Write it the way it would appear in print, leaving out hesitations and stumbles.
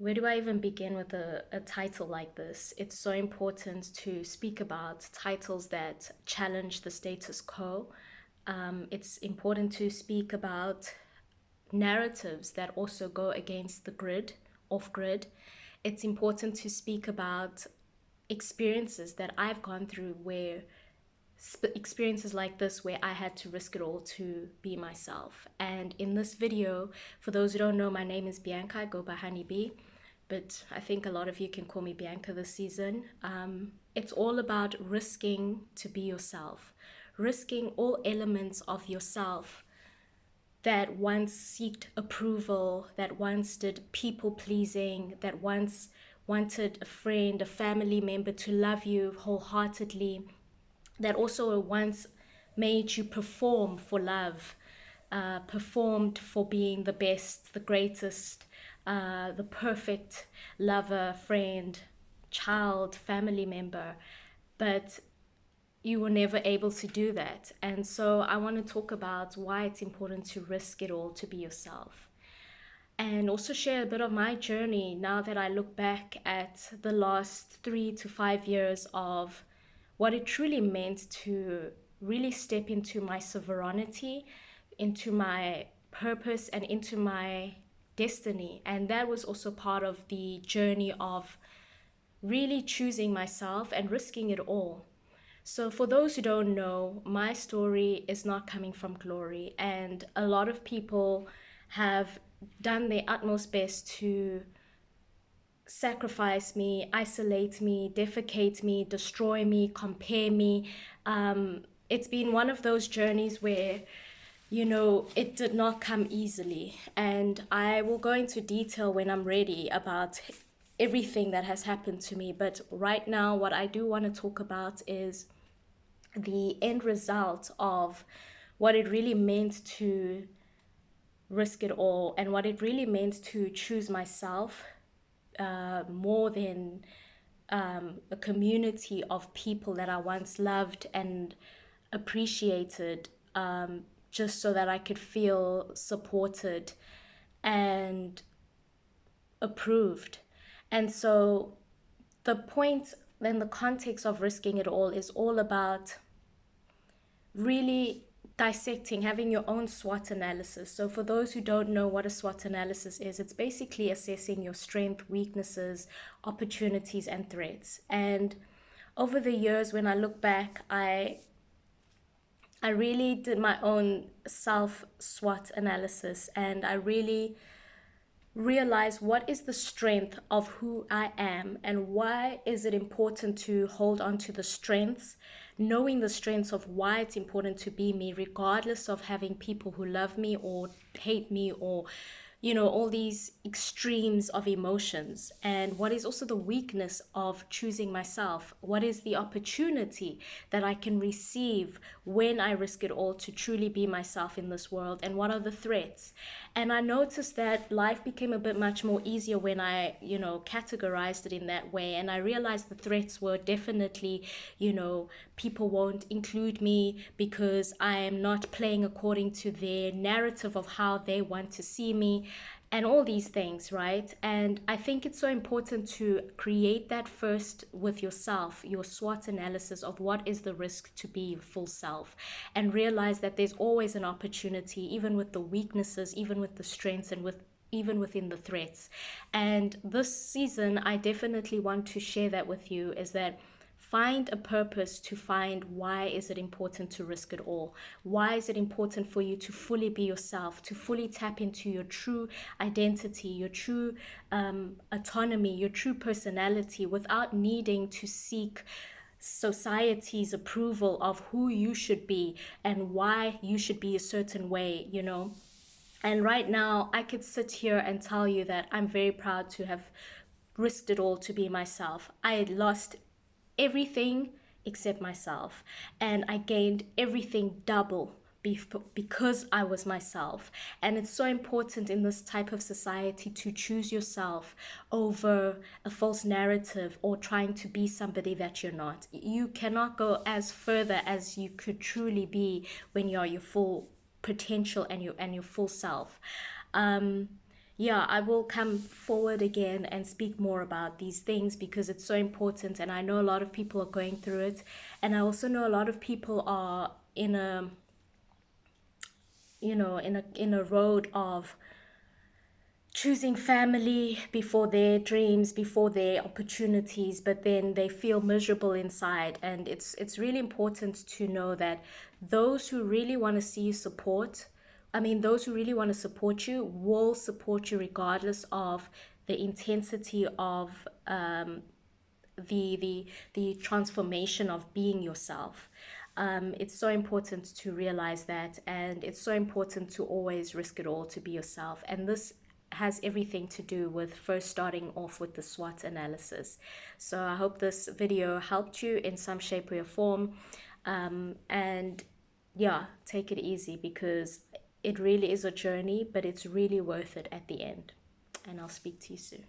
Where do I even begin with a title like this? It's so important to speak about titles that challenge the status quo. It's important to speak about narratives that also go against the grid, off grid. It's important to speak about experiences that I've gone through where experiences like this where I had to risk it all to be myself. And in this video, for those who don't know, my name is Bianca. I go by Honeybee, but I think a lot of you can call me Bianca this season. It's all about risking to be yourself, risking all elements of yourself that once sought approval, that once did people pleasing, that once wanted a friend, a family member to love you wholeheartedly, that also once made you perform for love, performed for being the best, the greatest, the perfect lover, friend, child, family member. But you were never able to do that. And so I want to talk about why it's important to risk it all to be yourself. And also share a bit of my journey now that I look back at the last 3 to 5 years of what it truly meant to really step into my sovereignty, into my purpose, and into my destiny. And that was also part of the journey of really choosing myself and risking it all. So, for those who don't know, my story is not coming from glory, and a lot of people have done their utmost best to sacrifice me, isolate me, defecate me, destroy me, compare me. It's been one of those journeys where, it did not come easily. And I will go into detail when I'm ready about everything that has happened to me. But right now, what I do want to talk about is the end result of what it really meant to risk it all and what it really meant to choose myself more than a community of people that I once loved and appreciated, just so that I could feel supported and approved. And so the point and the context of risking it all is all about really dissecting, having your own SWOT analysis. So, for those who don't know what a SWOT analysis is, it's basically assessing your strength, weaknesses, opportunities, and threats. And over the years, when I look back, I really did my own self SWOT analysis, and I really realize what is the strength of who I am and why is it important to hold on to the strengths, knowing the strengths of why it's important to be me, regardless of having people who love me or hate me or all these extremes of emotions. And what is also the weakness of choosing myself? What is the opportunity that I can receive when I risk it all to truly be myself in this world? And what are the threats? And I noticed that life became a bit much more easier when I, categorized it in that way. And I realized the threats were definitely, people won't include me because I am not playing according to their narrative of how they want to see me and all these things, right? And I think it's so important to create that first with yourself, your SWOT analysis of what is the risk to be your full self, and realize that there's always an opportunity, even with the weaknesses, even with the strengths, and with even within the threats. And this season, I definitely want to share that with you, is that find a purpose to find why is it important to risk it all. Why is it important for you to fully be yourself, to fully tap into your true identity, your true autonomy, your true personality, without needing to seek society's approval of who you should be and why you should be a certain way. And right now, I could sit here and tell you that I'm very proud to have risked it all to be myself. I had lost everything except myself, and I gained everything double because I was myself. And it's so important in this type of society to choose yourself over a false narrative or trying to be somebody that you're not. You cannot go as further as you could truly be when you're your full potential and your full self. yeah, I will come forward again and speak more about these things because it's so important. And I know a lot of people are going through it. And I also know a lot of people are in a, in a road of choosing family before their dreams, before their opportunities, but then they feel miserable inside. And it's really important to know that those who really want to see you support, those who really want to support you will support you regardless of the intensity of the transformation of being yourself. It's so important to realize that, and it's so important to always risk it all to be yourself. And this has everything to do with first starting off with the SWOT analysis. So I hope this video helped you in some shape or form. And yeah, take it easy because it really is a journey, but it's really worth it at the end. And I'll speak to you soon.